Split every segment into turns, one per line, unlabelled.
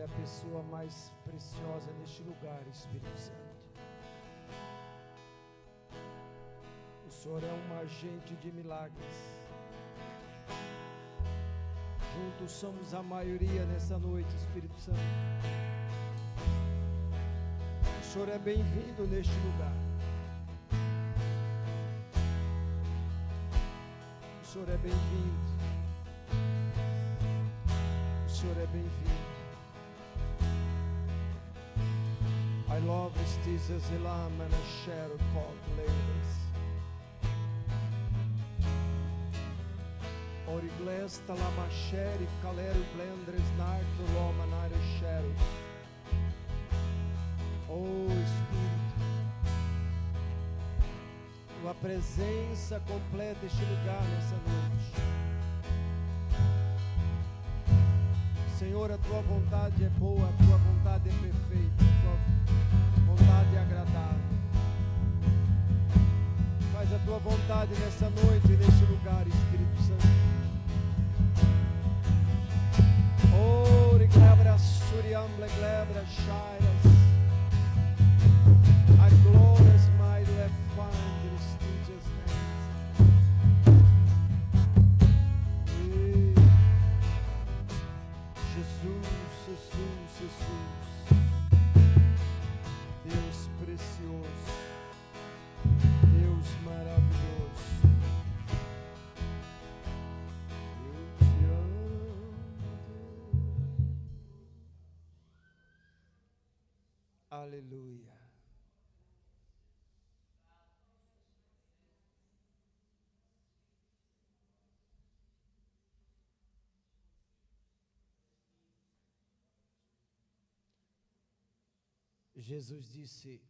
é a pessoa mais preciosa neste lugar, Espírito Santo. O Senhor é um agente de milagres. Juntos somos a maioria nessa noite, Espírito Santo. O Senhor é bem-vindo neste lugar. O Senhor é bem-vindo. O Senhor é bem-vindo. I love Jesus Elam and a shadow called ladies. Origles talamacheri calero blendres narto loma nare cheros. Oh Espírito, tua presença completa este lugar nessa noite. Senhor, a tua vontade é boa, a tua vontade é perfeita, a tua vontade é agradável. Faz a tua vontade nessa noite, neste lugar, Espírito Santo. Oh, glebra suriamble, glebra shairas. A glorious might have found the prestigious hands. Jesus, Jesus, Jesus. Deus precioso. Deus maravilhoso. Eu te amo. Aleluia. Jesus disse: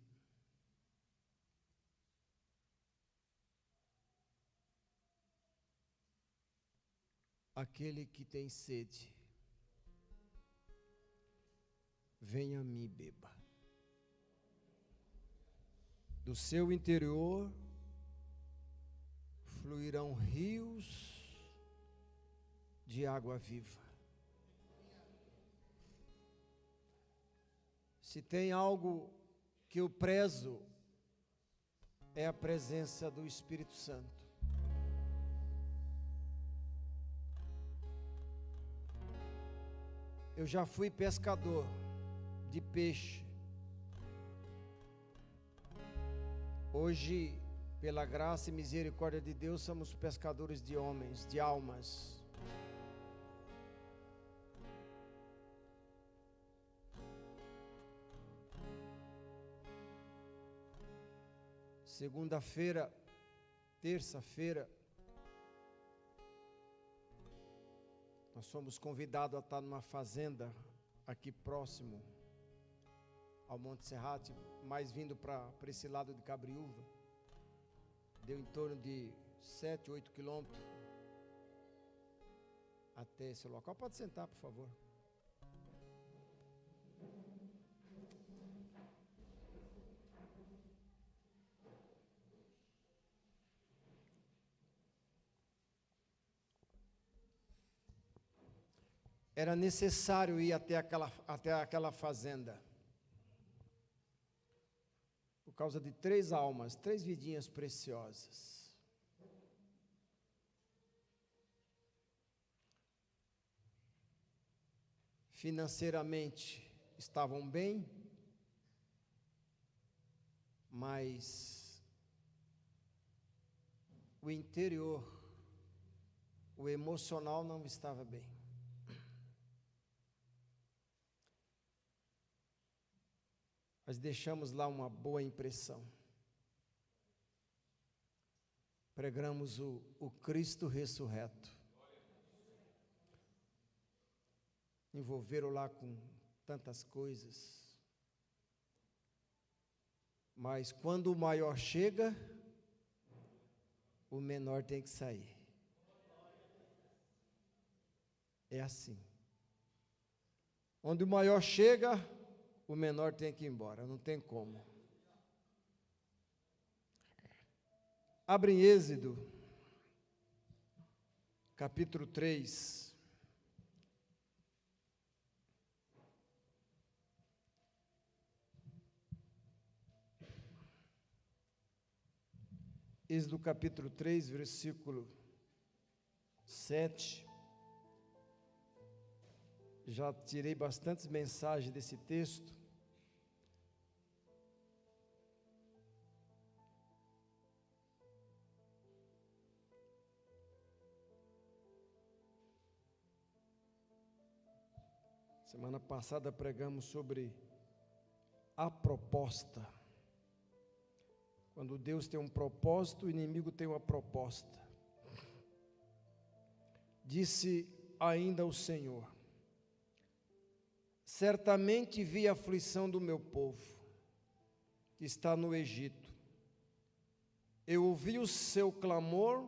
aquele que tem sede, venha a mim e beba. Do seu interior fluirão rios de água viva. Se tem algo que eu prezo, é a presença do Espírito Santo. Eu já fui pescador de peixe. Hoje, pela graça e misericórdia de Deus, somos pescadores de homens, de almas. Segunda-feira, terça-feira, nós fomos convidados a estar numa fazenda aqui próximo ao Monte Serrate, mais vindo para esse lado de Cabriúva. Deu em torno de 7, 8 quilômetros até esse local. Pode sentar, por favor. Era necessário ir até aquela fazenda, por causa de 3 almas, 3 vidinhas preciosas. Financeiramente estavam bem, mas o interior, o emocional não estava bem. Nós deixamos lá uma boa impressão. Pregamos o Cristo ressurreto. Envolveram lá com tantas coisas. Mas quando o maior chega, o menor tem que sair. É assim. Onde o maior chega, o menor tem que ir embora, não tem como. Abre em Êxodo, capítulo 3. Êxodo capítulo 3, versículo 7. Já tirei bastantes mensagens desse texto. Semana passada pregamos sobre a proposta. Quando Deus tem um propósito, o inimigo tem uma proposta. Disse ainda o Senhor: certamente vi a aflição do meu povo, que está no Egito. Eu ouvi o seu clamor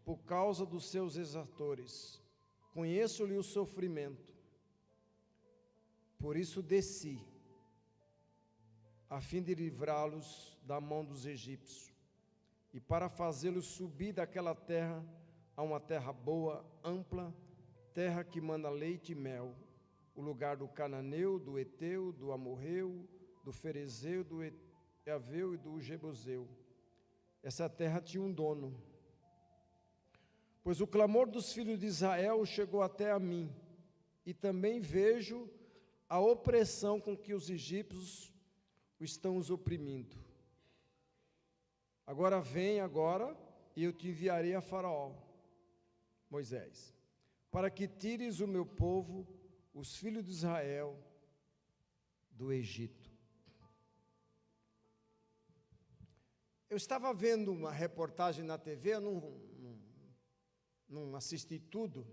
por causa dos seus exatores. Conheço-lhe o sofrimento. Por isso desci, a fim de livrá-los da mão dos egípcios, e para fazê-los subir daquela terra a uma terra boa, ampla, terra que manda leite e mel, o lugar do cananeu, do eteu, do amorreu, do ferezeu, do eveu e do jebuseu. Essa terra tinha um dono. Pois o clamor dos filhos de Israel chegou até a mim, e também vejo a opressão com que os egípcios estão os oprimindo. Agora vem e eu te enviarei a Faraó, Moisés, para que tires o meu povo, os filhos de Israel, do Egito. Eu estava vendo uma reportagem na TV, eu não assisti tudo.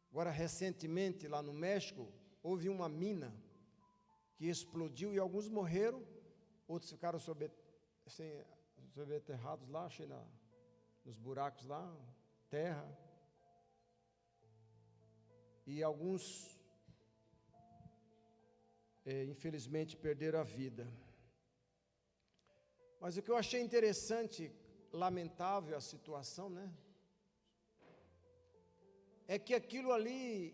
Agora, recentemente, lá no México, houve uma mina que explodiu e alguns morreram, outros ficaram sobreenterrados lá, achei nos buracos lá, terra. E alguns, infelizmente, perderam a vida. Mas o que eu achei interessante, lamentável a situação, né? É que aquilo ali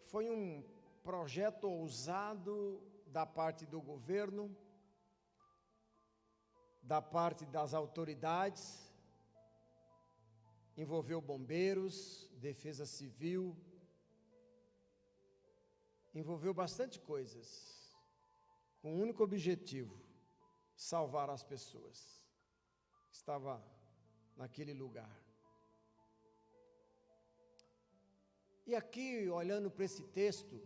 foi um projeto ousado da parte do governo, da parte das autoridades, envolveu bombeiros, defesa civil, envolveu bastante coisas, com um único objetivo: salvar as pessoas que estavam naquele lugar. E aqui, olhando para esse texto,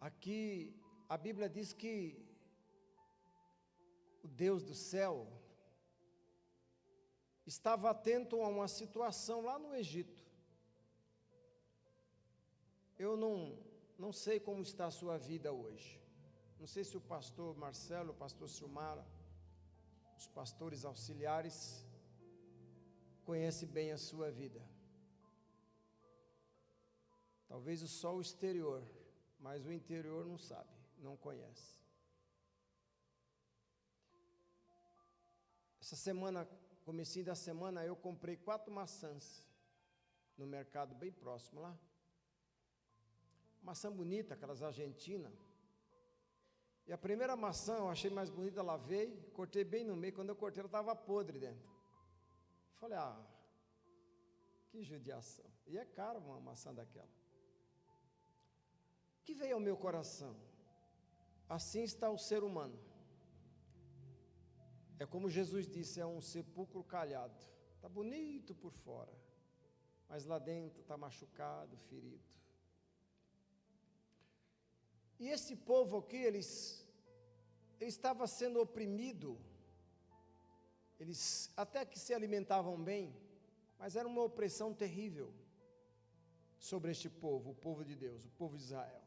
aqui a Bíblia diz que o Deus do céu estava atento a uma situação lá no Egito. Eu não sei como está a sua vida hoje. Não sei se o pastor Marcelo, o pastor Silmara, os pastores auxiliares conhecem bem a sua vida. Talvez só o exterior, mas o interior não sabe, não conhece. Essa semana, comecinho da semana, eu comprei 4 maçãs no mercado bem próximo lá. Maçã bonita, aquelas argentinas. E a primeira maçã eu achei mais bonita, lavei, cortei bem no meio. Quando eu cortei, ela estava podre dentro. Falei, que judiação. E é caro uma maçã daquela. O que veio ao meu coração? Assim está o ser humano. É como Jesus disse, é um sepulcro calhado. Está bonito por fora, mas lá dentro está machucado, ferido. E esse povo aqui, ele estava sendo oprimido. Eles até que se alimentavam bem, mas era uma opressão terrível sobre este povo, o povo de Deus, o povo de Israel.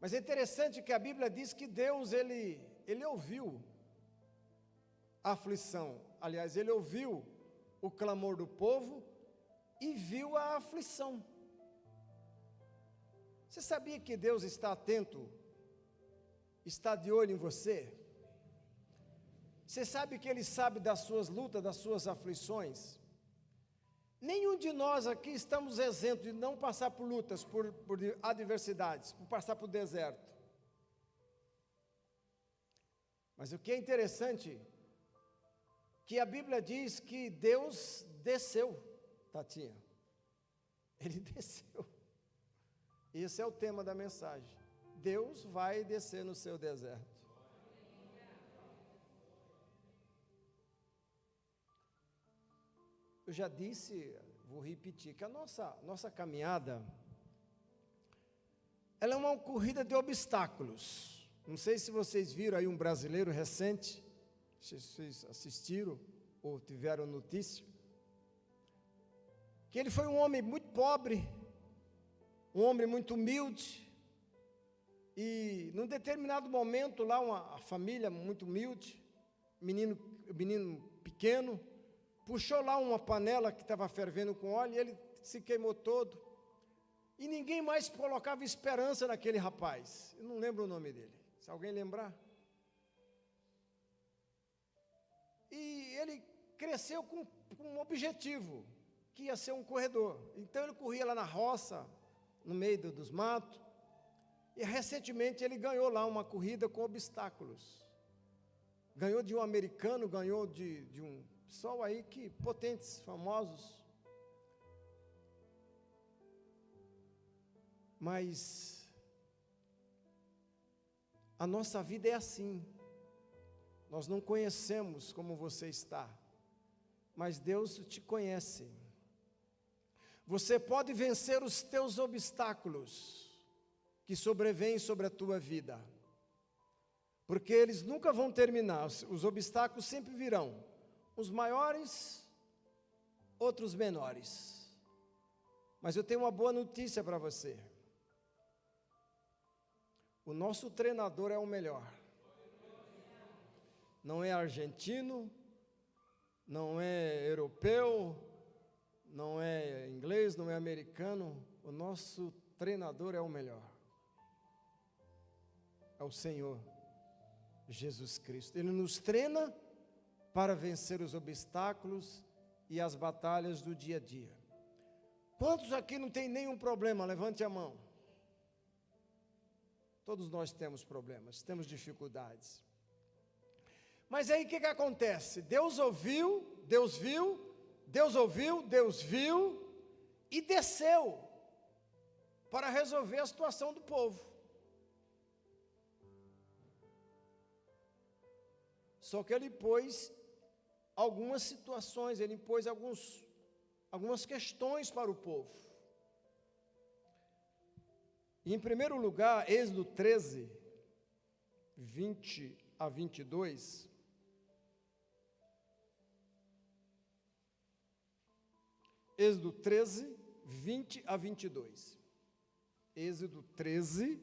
Mas é interessante que a Bíblia diz que Deus, ele ouviu a aflição. Aliás, ele ouviu o clamor do povo e viu a aflição. Você sabia que Deus está atento, está de olho em você? Você sabe que Ele sabe das suas lutas, das suas aflições? Nenhum de nós aqui estamos isentos de não passar por lutas, por adversidades, por passar por deserto. Mas o que é interessante, que a Bíblia diz que Deus desceu, Tatinha. Ele desceu. Esse é o tema da mensagem. Deus vai descer no seu deserto. Eu já disse, vou repetir, que a nossa caminhada, ela é uma corrida de obstáculos. Não sei se vocês viram aí um brasileiro recente, se vocês assistiram ou tiveram notícia, que ele foi um homem muito pobre, um homem muito humilde, e num determinado momento lá, uma família muito humilde, menino pequeno, puxou lá uma panela que estava fervendo com óleo, e ele se queimou todo, e ninguém mais colocava esperança naquele rapaz. Eu não lembro o nome dele, se alguém lembrar. E ele cresceu com um objetivo, que ia ser um corredor. Então ele corria lá na roça, no meio dos matos, e recentemente ele ganhou lá uma corrida com obstáculos. Ganhou de um americano, ganhou de um pessoal aí que potentes, famosos. Mas a nossa vida é assim. Nós não conhecemos como você está, mas Deus te conhece. Você pode vencer os teus obstáculos que sobrevêm sobre a tua vida, porque eles nunca vão terminar. Os obstáculos sempre virão, uns maiores, outros menores. Mas eu tenho uma boa notícia para você. O nosso treinador é o melhor. Não é argentino, não é europeu, não é inglês, não é americano. O nosso treinador é o melhor. É o Senhor Jesus Cristo. Ele nos treina para vencer os obstáculos e as batalhas do dia a dia. Quantos aqui não tem nenhum problema? Levante a mão. Todos nós temos problemas, temos dificuldades. Mas aí o que acontece? Deus ouviu, Deus viu, Deus ouviu, Deus viu e desceu para resolver a situação do povo. Só que ele pôs algumas situações, ele impôs algumas questões para o povo. E em primeiro lugar, Êxodo 13, 20 a 22. Êxodo 13, 20 a 22. Êxodo 13,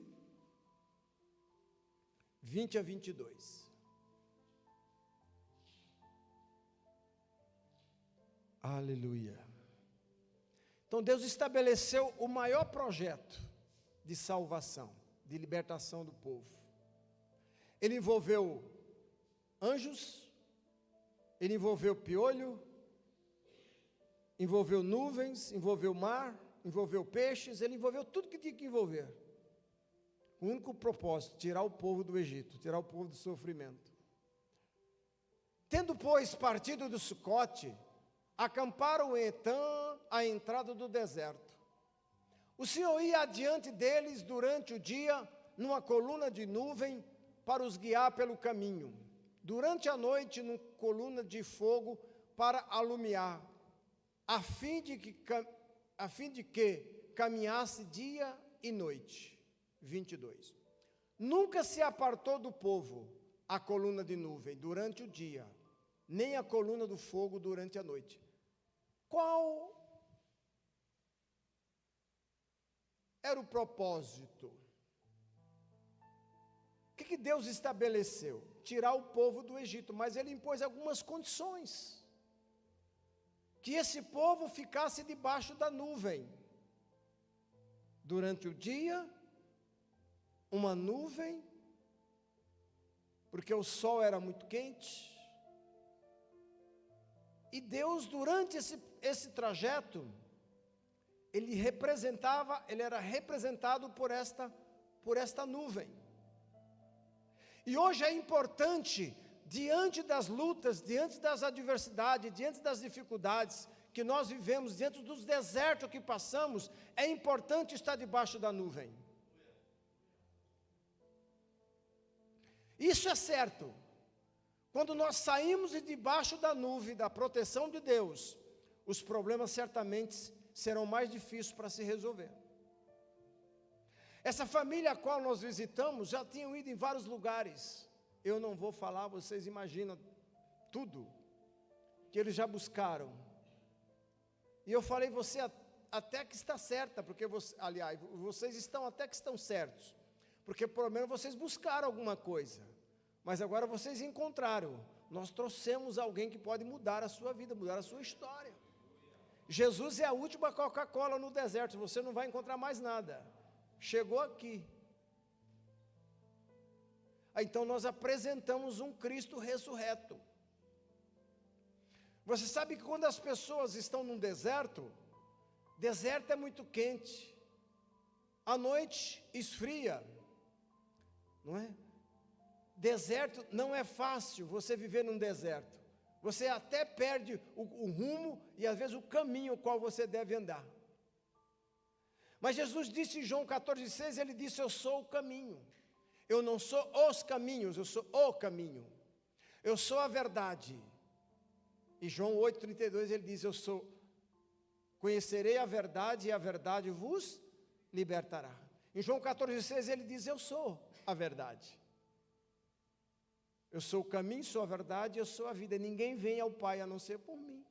20 a 22. Aleluia. Então Deus estabeleceu o maior projeto de salvação, de libertação do povo. Ele envolveu anjos, ele envolveu piolho, envolveu nuvens, envolveu mar, envolveu peixes, ele envolveu tudo que tinha que envolver. Com o único propósito, tirar o povo do Egito, tirar o povo do sofrimento. Tendo, pois, partido do Sucote, acamparam em Etã, à entrada do deserto. O Senhor ia adiante deles durante o dia, numa coluna de nuvem, para os guiar pelo caminho. Durante a noite, numa coluna de fogo, para alumiar, a fim de que caminhasse dia e noite. 22. Nunca se apartou do povo a coluna de nuvem durante o dia, nem a coluna do fogo durante a noite. Qual era o propósito? O que Deus estabeleceu? Tirar o povo do Egito, mas ele impôs algumas condições. Que esse povo ficasse debaixo da nuvem. Durante o dia, uma nuvem, porque o sol era muito quente. E Deus, durante esse trajeto, ele era representado por esta nuvem. E hoje é importante, diante das lutas, diante das adversidades, diante das dificuldades que nós vivemos, diante dos desertos que passamos, é importante estar debaixo da nuvem. Isso é certo. Quando nós saímos de debaixo da nuvem, da proteção de Deus, os problemas certamente serão mais difíceis para se resolver. Essa família a qual nós visitamos já tinham ido em vários lugares. Eu não vou falar, vocês imaginam tudo que eles já buscaram. E eu falei, você até que está certa, porque aliás, vocês estão até que estão certos, porque pelo menos vocês buscaram alguma coisa, mas agora vocês encontraram. Nós trouxemos alguém que pode mudar a sua vida, mudar a sua história. Jesus é a última Coca-Cola no deserto, você não vai encontrar mais nada. Chegou aqui. Então nós apresentamos um Cristo ressurreto. Você sabe que quando as pessoas estão num deserto é muito quente, à noite esfria, não é? Deserto não é fácil você viver num deserto, você até perde o rumo e às vezes o caminho qual você deve andar. Mas Jesus disse em João 14,6, ele disse, eu sou o caminho, eu não sou os caminhos, eu sou o caminho, eu sou a verdade. E João 8,32 ele diz, conhecerei a verdade e a verdade vos libertará. Em João 14,6 ele diz, eu sou a verdade. Eu sou o caminho, sou a verdade, eu sou a vida. Ninguém vem ao Pai a não ser por mim.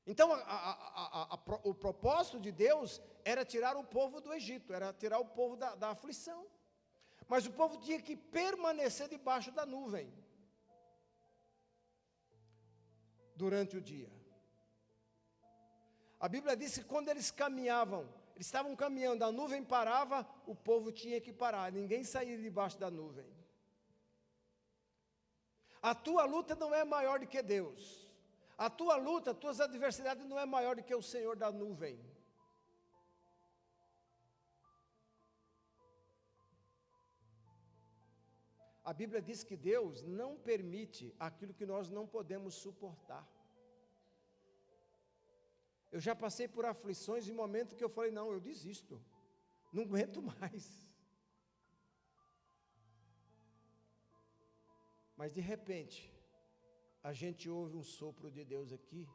Então, o propósito de Deus era tirar o povo do Egito, era tirar o povo da aflição. Mas o povo tinha que permanecer debaixo da nuvem durante o dia. A Bíblia diz que quando eles caminhavam, eles estavam caminhando, a nuvem parava, o povo tinha que parar, ninguém saía debaixo da nuvem. A tua luta não é maior do que Deus. A tua luta, as tuas adversidades não é maior do que o Senhor da nuvem. A Bíblia diz que Deus não permite aquilo que nós não podemos suportar. Eu já passei por aflições em momentos que eu falei, não, eu desisto, não aguento mais. Mas de repente, a gente ouve um sopro de Deus aqui,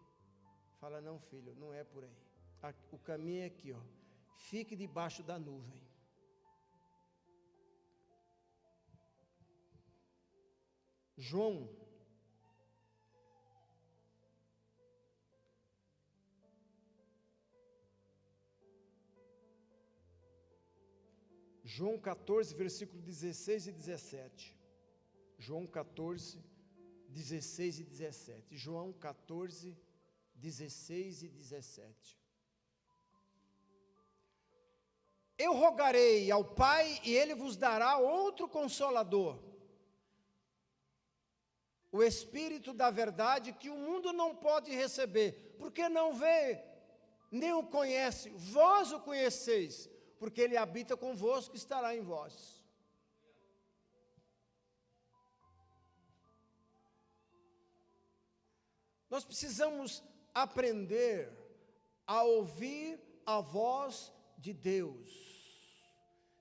fala, não filho, não é por aí. O caminho é aqui, ó. Fique debaixo da nuvem. João 14, versículo 16 e 17. João 14, 16 e 17. João 14, 16 e 17. Eu rogarei ao Pai e Ele vos dará outro Consolador, o Espírito da verdade, que o mundo não pode receber, porque não vê, nem o conhece. Vós o conheceis, porque Ele habita convosco e estará em vós. Nós precisamos aprender a ouvir a voz de Deus.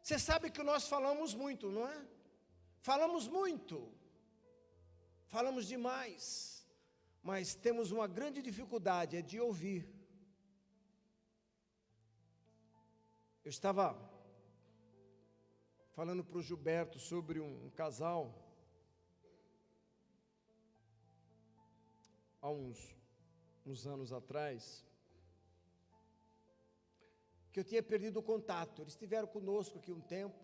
Você sabe que nós falamos muito, não é? Falamos muito. Falamos demais. Mas temos uma grande dificuldade, é de ouvir. Eu estava falando para o Gilberto sobre um casal, há uns anos atrás, que eu tinha perdido o contato. Eles estiveram conosco aqui um tempo,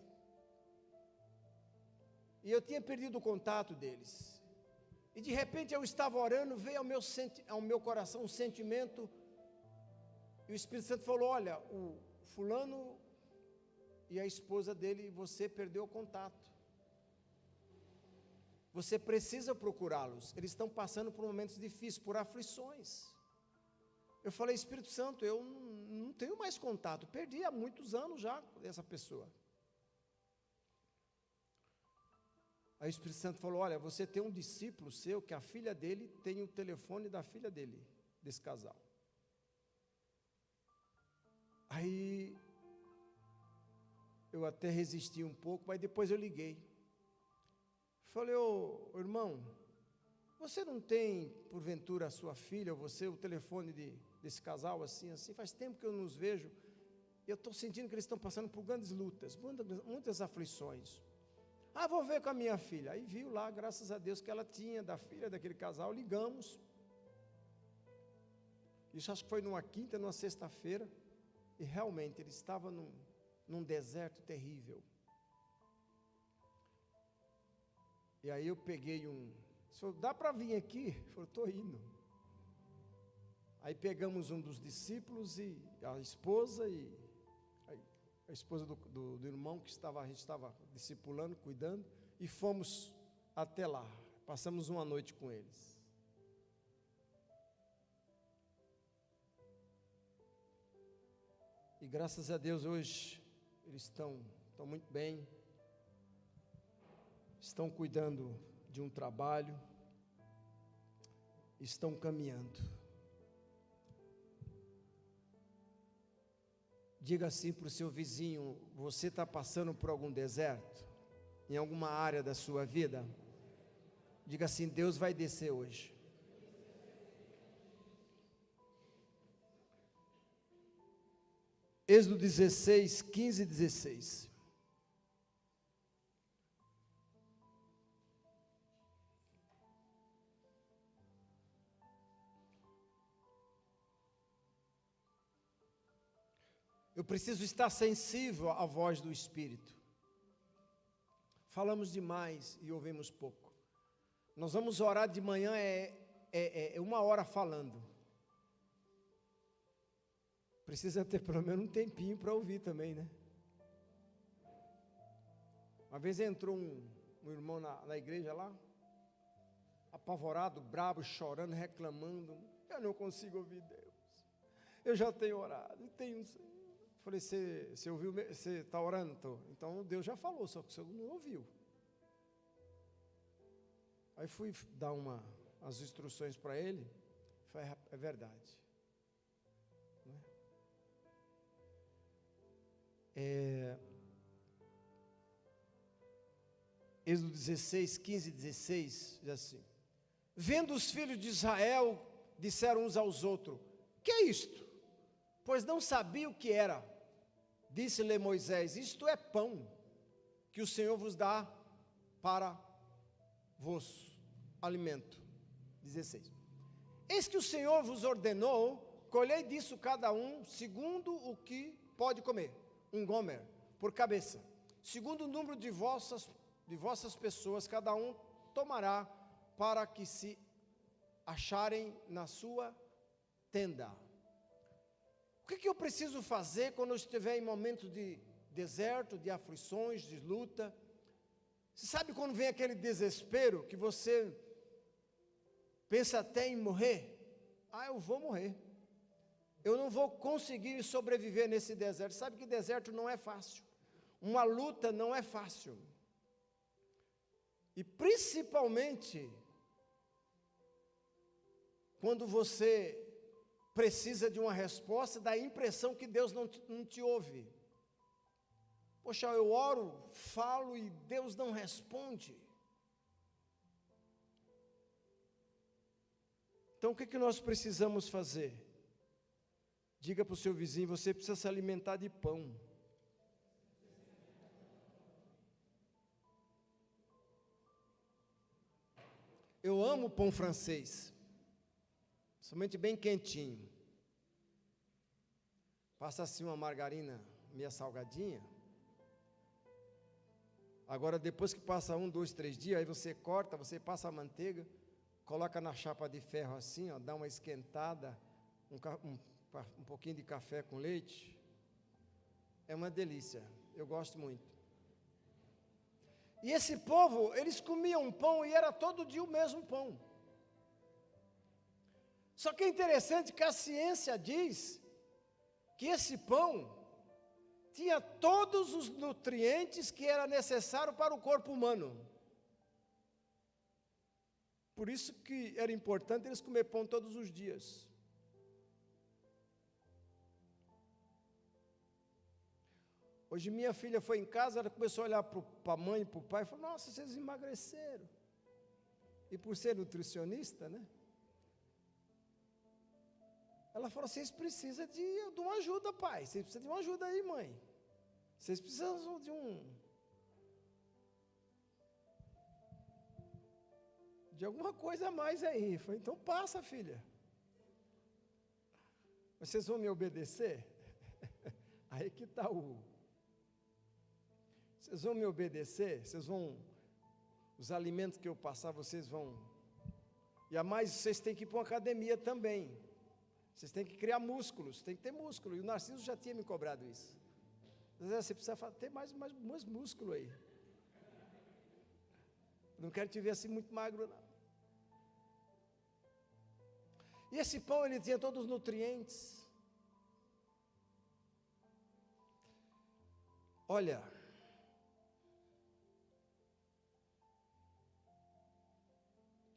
e eu tinha perdido o contato deles. E de repente eu estava orando, veio ao meu coração um sentimento, e o Espírito Santo falou, olha, o fulano e a esposa dele, você perdeu o contato. Você precisa procurá-los, eles estão passando por momentos difíceis, por aflições. Eu falei, Espírito Santo, eu não tenho mais contato, perdi há muitos anos já essa pessoa. Aí o Espírito Santo falou, olha, você tem um discípulo seu, que a filha dele tem o telefone da filha dele, desse casal. Aí, eu até resisti um pouco, mas depois eu liguei. Falei, ô irmão, você não tem, porventura, a sua filha, ou você, o telefone desse casal, assim, faz tempo que eu não os vejo, e eu estou sentindo que eles estão passando por grandes lutas, muitas aflições. Ah, vou ver com a minha filha. Aí viu lá, graças a Deus, que ela tinha da filha daquele casal, ligamos. Isso acho que foi numa quinta, numa sexta-feira, e realmente ele estava num deserto terrível. E aí eu peguei senhor, dá para vir aqui? Ele falou, estou indo. Aí pegamos um dos discípulos e a esposa do irmão que a gente estava discipulando, cuidando, e fomos até lá. Passamos uma noite com eles. E graças a Deus hoje eles estão muito bem, estão cuidando de um trabalho, estão caminhando. Diga assim para o seu vizinho, você está passando por algum deserto? Em alguma área da sua vida? Diga assim, Deus vai descer hoje. Êxodo 16, 15 e 16. Eu preciso estar sensível à voz do Espírito. Falamos demais e ouvimos pouco. Nós vamos orar de manhã, uma hora falando. Precisa ter pelo menos um tempinho para ouvir também, né? Uma vez entrou um irmão na igreja lá, apavorado, bravo, chorando, reclamando. Eu não consigo ouvir Deus. Eu já tenho orado, Falei, você ouviu, você está orando? Tô. Então Deus já falou, só que você não ouviu. Aí fui dar as instruções para ele, falei, é verdade. Êxodo 16, 15 e 16, diz assim, vendo os filhos de Israel, disseram uns aos outros, que é isto? Pois não sabia o que era. Disse-lhe Moisés, isto é pão, que o Senhor vos dá para vos alimento. 16. Eis que o Senhor vos ordenou, colhei disso cada um, segundo o que pode comer, um gomer por cabeça. Segundo o número de vossas pessoas, cada um tomará para que se acharem na sua tenda. O que eu preciso fazer quando eu estiver em momentos de deserto, de aflições, de luta? Você sabe quando vem aquele desespero que você pensa até em morrer? Ah, eu vou morrer. Eu não vou conseguir sobreviver nesse deserto. Sabe que deserto não é fácil. Uma luta não é fácil. E principalmente quando você precisa de uma resposta, dá a impressão que Deus não te ouve. Poxa, eu oro, falo e Deus não responde. Então o que nós precisamos fazer? Diga para o seu vizinho, você precisa se alimentar de pão. Eu amo pão francês. Somente bem quentinho. Passa assim uma margarina meia salgadinha. Agora depois que passa 1, 2, 3 dias, aí você corta, você passa a manteiga, coloca na chapa de ferro assim, ó, dá uma esquentada, um pouquinho de café com leite. É uma delícia, eu gosto muito. E esse povo, eles comiam pão e era todo dia o mesmo pão. Só que é interessante que a ciência diz que esse pão tinha todos os nutrientes que era necessário para o corpo humano. Por isso que era importante eles comer pão todos os dias. Hoje minha filha foi em casa, ela começou a olhar para a mãe e para o pai e falou, nossa, vocês emagreceram. E por ser nutricionista, né? Ela falou, vocês precisam de uma ajuda, pai. Vocês precisam de uma ajuda aí, mãe. Vocês precisam de alguma coisa a mais aí. Eu falei, então passa, filha. Vocês vão me obedecer? Aí que está Vocês vão me obedecer? Os alimentos que eu passar, vocês vão... E a mais, vocês têm que ir para uma academia também. Vocês têm que criar músculos, tem que ter músculo. E o Narciso já tinha me cobrado isso. Você precisa ter mais músculo aí. Não quero te ver assim muito magro, não. E esse pão, ele tinha todos os nutrientes. Olha,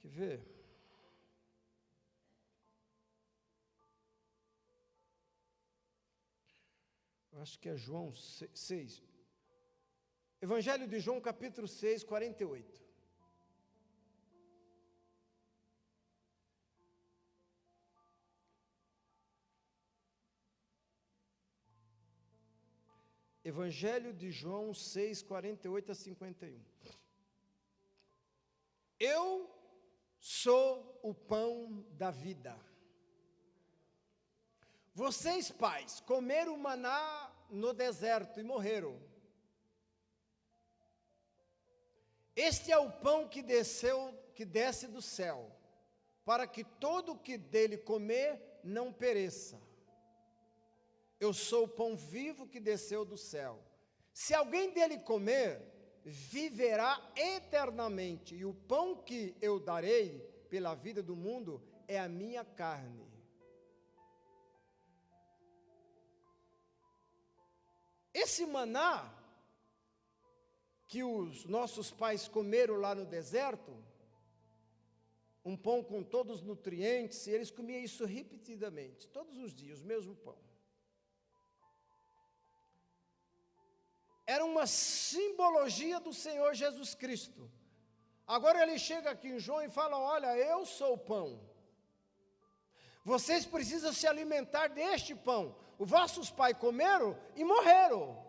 quer ver? Eu acho que é João 6. Evangelho de João, capítulo 6, 48. Evangelho de João 6, 48 a 51. Eu sou o pão da vida. Vocês, pais, comeram maná no deserto e morreram. Este é o pão que desce do céu, para que todo o que dele comer não pereça. Eu sou o pão vivo que desceu do céu. Se alguém dele comer, viverá eternamente, e o pão que eu darei pela vida do mundo é a minha carne. Esse maná que os nossos pais comeram lá no deserto, um pão com todos os nutrientes, e eles comiam isso repetidamente, todos os dias, o mesmo pão. Era uma simbologia do Senhor Jesus Cristo. Agora ele chega aqui em João e fala, olha, eu sou o pão. Vocês precisam se alimentar deste pão. Os vossos pais comeram e morreram.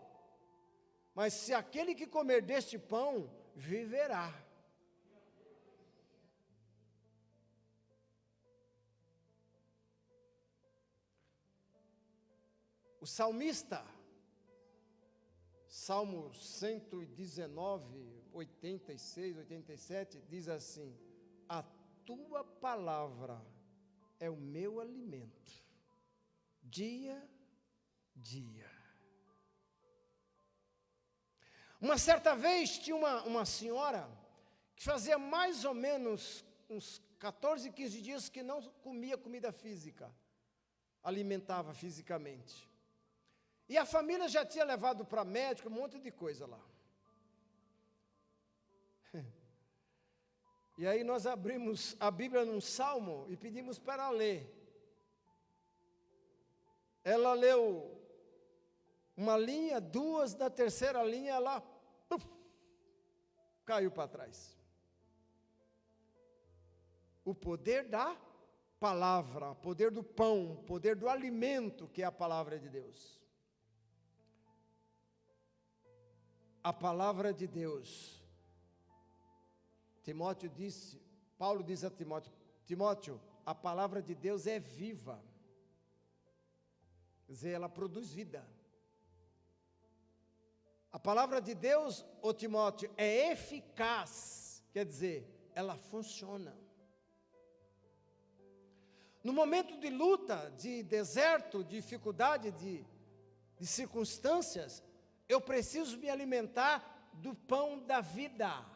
Mas se aquele que comer deste pão, viverá. O salmista, Salmo 119, 86, 87, diz assim, a tua palavra é o meu alimento, dia a dia. Uma certa vez tinha uma senhora que fazia mais ou menos uns 14, 15 dias que não comia comida física, alimentava fisicamente. E a família já tinha levado para médico um monte de coisa lá. E aí nós abrimos a Bíblia num salmo e pedimos para ela ler. Ela leu uma linha, duas, da terceira linha ela caiu para trás. O poder da palavra, o poder do pão, o poder do alimento que é a palavra de Deus. A palavra de Deus. Timóteo disse, Paulo diz a Timóteo, Timóteo, a palavra de Deus é viva. Quer dizer, ela produz vida. A palavra de Deus, ô Timóteo, é eficaz. Quer dizer, ela funciona. No momento de luta, de deserto, de dificuldade, de circunstâncias, eu preciso me alimentar do pão da vida.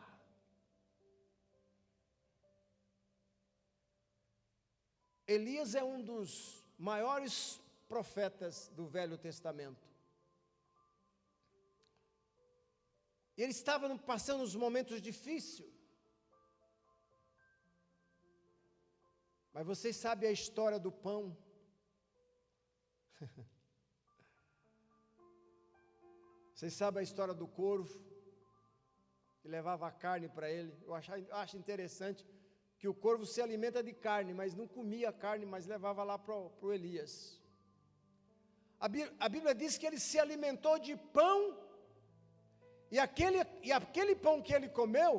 Elias é um dos maiores profetas do Velho Testamento. Ele estava passando uns momentos difíceis. Mas vocês sabem a história do pão? Vocês sabem a história do corvo, que levava a carne para ele? Eu acho interessante que o corvo se alimenta de carne, mas não comia carne, mas levava lá para o Elias. A Bíblia diz que ele se alimentou de pão, e aquele pão que ele comeu,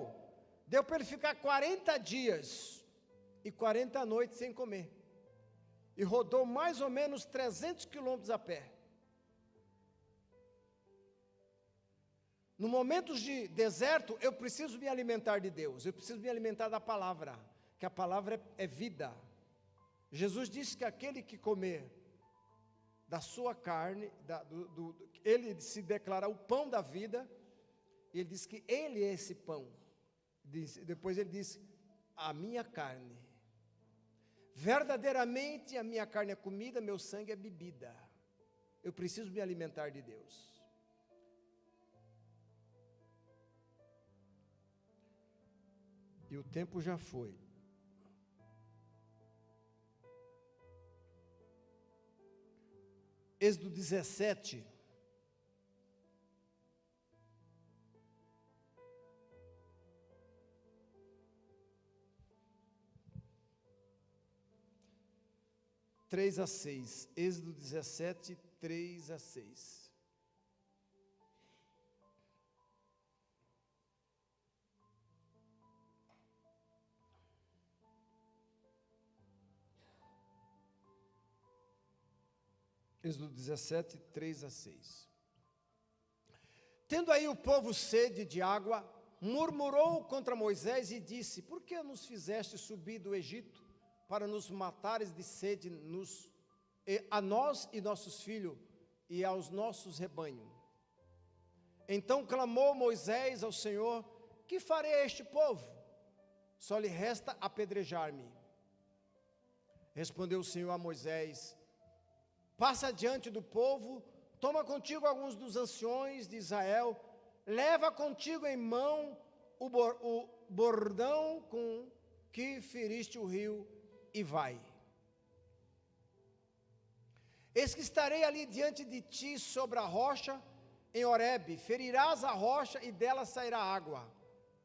deu para ele ficar 40 dias e 40 noites sem comer. E rodou mais ou menos 300 quilômetros a pé. No momentos de deserto, eu preciso me alimentar de Deus, eu preciso me alimentar da palavra, que a palavra é vida. Jesus disse que aquele que comer da sua carne, ele se declara o pão da vida, e ele diz que ele é esse pão. Depois ele diz, a minha carne, verdadeiramente a minha carne é comida, meu sangue é bebida. Eu preciso me alimentar de Deus. E o tempo já foi. Êxodo 17. Três a 6. Êxodo 17, 3 a 6. Êxodo 17, 3 a 6. Tendo aí o povo sede de água, murmurou contra Moisés e disse, por que nos fizeste subir do Egito, para nos matares de sede a nós e nossos filhos, e aos nossos rebanhos? Então clamou Moisés ao Senhor, que farei a este povo? Só lhe resta apedrejar-me. Respondeu o Senhor a Moisés, passa diante do povo, toma contigo alguns dos anciões de Israel, leva contigo em mão o bordão com que feriste o rio, e vai. Eis que estarei ali diante de ti sobre a rocha em Horebe, ferirás a rocha e dela sairá água,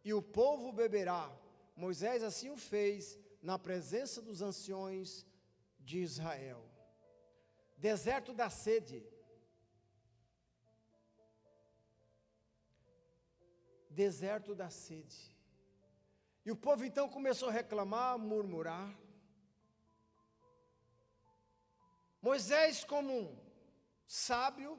e o povo beberá. Moisés assim o fez na presença dos anciões de Israel. Deserto da sede. Deserto da sede. E o povo então começou a reclamar, a murmurar. Moisés, como um sábio,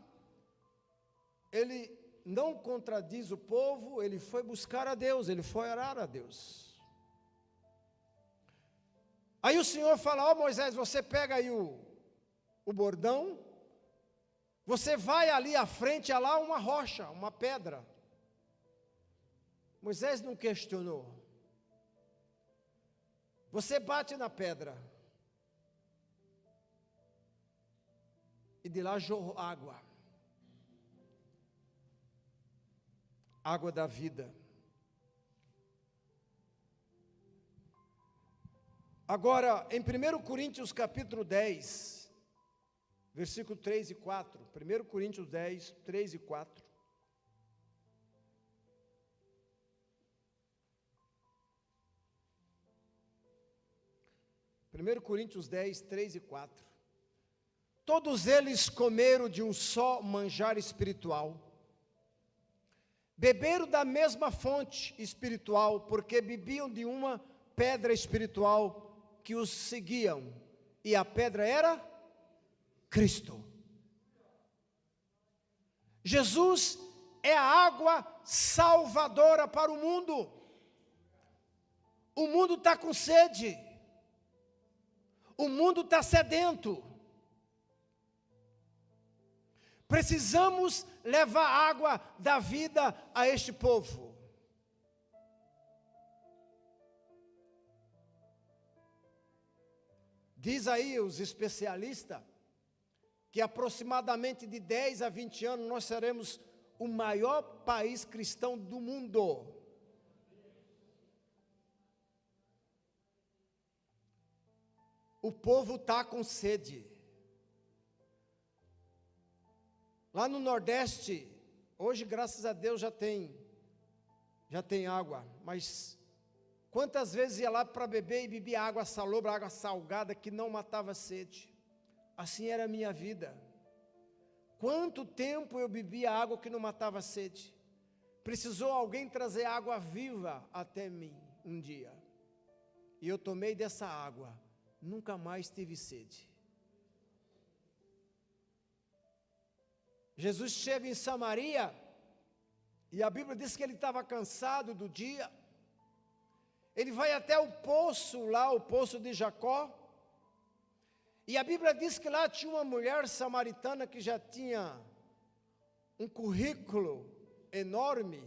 ele não contradiz o povo, ele foi buscar a Deus, ele foi orar a Deus. Aí o Senhor fala, ó Moisés, você pega aí o bordão, você vai ali à frente, há lá uma rocha, uma pedra. Moisés não questionou. Você bate na pedra. E de lá jorrou água. Água da vida. Agora, em 1 Coríntios capítulo 10, versículo 3 e 4. 1 Coríntios 10, 3 e 4. Primeiro Coríntios 10, 3 e 4. Todos eles comeram de um só manjar espiritual, beberam da mesma fonte espiritual, porque bebiam de uma pedra espiritual que os seguiam, e a pedra era Cristo. Jesus é a água salvadora para o mundo. O mundo está com sede, o mundo está sedento. Precisamos levar água da vida a este povo. Diz aí os especialistas que aproximadamente de 10 a 20 anos nós seremos o maior país cristão do mundo. O povo está com sede. Lá no Nordeste, hoje, graças a Deus, já tem água, mas quantas vezes ia lá para beber e bebia água salobra, água salgada, que não matava sede. Assim era a minha vida. Quanto tempo eu bebia água que não matava sede? Precisou alguém trazer água viva até mim um dia. E eu tomei dessa água, nunca mais tive sede. Jesus chega em Samaria, e a Bíblia diz que ele estava cansado do dia. Ele vai até o poço lá, o poço de Jacó. E a Bíblia diz que lá tinha uma mulher samaritana que já tinha um currículo enorme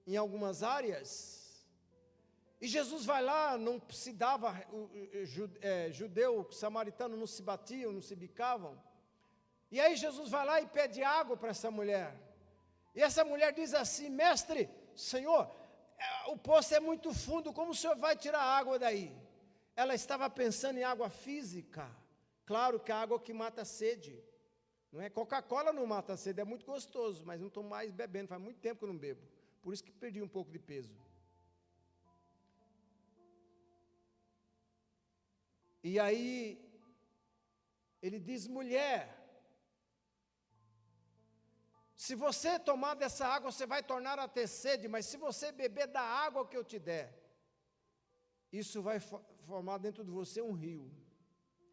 em algumas áreas. E Jesus vai lá, não se dava, judeu, samaritano não se batiam, não se bicavam. E aí Jesus vai lá e pede água para essa mulher. E essa mulher diz assim: mestre, Senhor, o poço é muito fundo, como o Senhor vai tirar a água daí? Ela estava pensando em água física. Claro que a água que mata a sede. Não é? Coca-Cola não mata a sede, é muito gostoso, mas não estou mais bebendo, faz muito tempo que eu não bebo. Por isso que perdi um pouco de peso. E aí, ele diz: mulher, se você tomar dessa água, você vai tornar a ter sede, mas se você beber da água que eu te der, isso vai formar dentro de você um rio.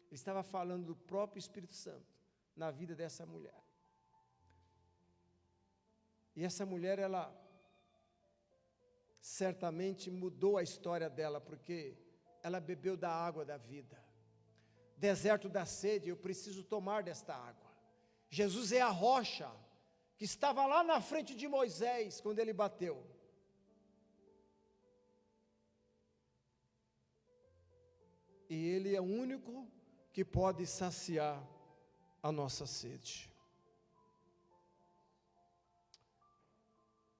Ele estava falando do próprio Espírito Santo na vida dessa mulher. E essa mulher, ela certamente mudou a história dela, porque ela bebeu da água da vida. Deserto da sede, eu preciso tomar desta água. Jesus é a rocha que estava lá na frente de Moisés quando ele bateu. E ele é o único que pode saciar a nossa sede.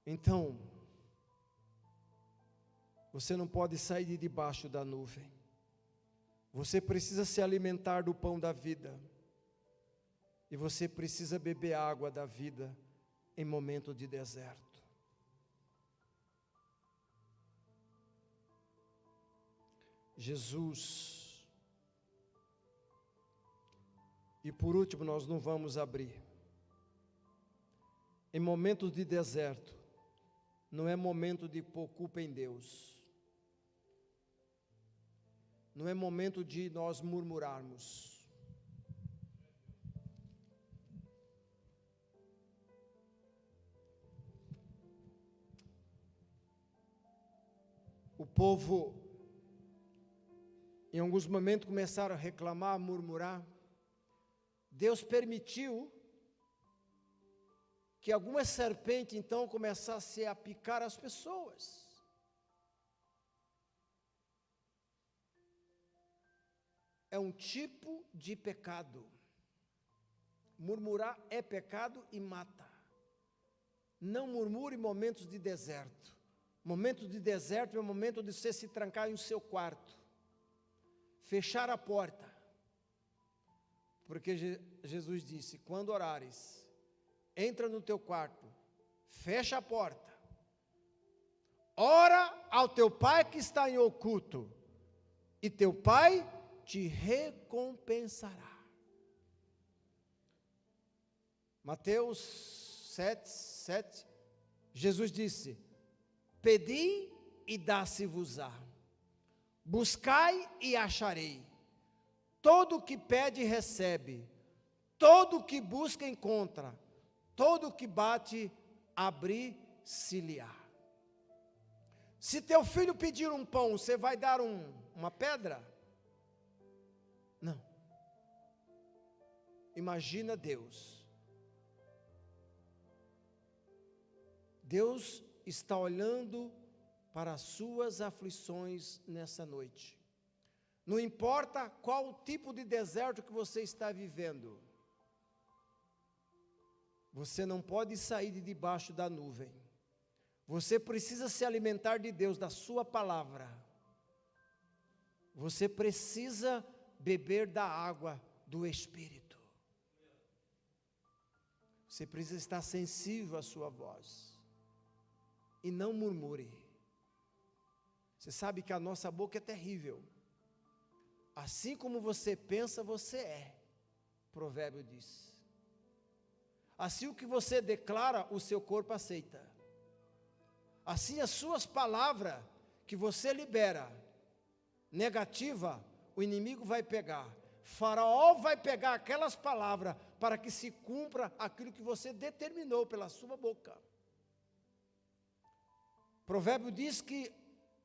Então, você não pode sair de debaixo da nuvem. Você precisa se alimentar do pão da vida. E você precisa beber a água da vida em momento de deserto. Jesus. E por último, nós não vamos abrir. Em momentos de deserto, não é momento de pôr culpa em Deus. Não é momento de nós murmurarmos. O povo, em alguns momentos, começaram a reclamar, a murmurar. Deus permitiu que algumas serpentes, então, começassem a picar as pessoas. É um tipo de pecado. Murmurar é pecado e mata. Não murmure em momentos de deserto. Momento de deserto é o momento de você se trancar em seu quarto. Fechar a porta. Porque Jesus disse: quando orares, entra no teu quarto, fecha a porta, ora ao teu pai que está em oculto, e teu pai te recompensará. Mateus 7, Jesus disse: pedi e dá-se-vos-á, buscai e acharei. Todo o que pede, recebe. Todo o que busca, encontra. Todo o que bate, abrir-se-lhe-á. Se teu filho pedir um pão, você vai dar uma pedra? Não. Imagina Deus. Deus está olhando para as suas aflições nessa noite. Não importa qual tipo de deserto que você está vivendo, você não pode sair de debaixo da nuvem. Você precisa se alimentar de Deus, da sua palavra. Você precisa beber da água do Espírito. Você precisa estar sensível à sua voz. E não murmure. Você sabe que a nossa boca é terrível. Assim como você pensa, você é. Provérbio diz. Assim o que você declara, o seu corpo aceita. Assim as suas palavras que você libera, negativa, o inimigo vai pegar. Faraó vai pegar aquelas palavras para que se cumpra aquilo que você determinou pela sua boca. Provérbio diz que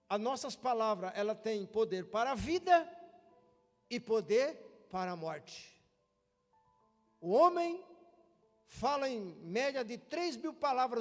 as nossas palavras, ela tem poder para a vida e poder para a morte. O homem fala em média de 3.000 palavras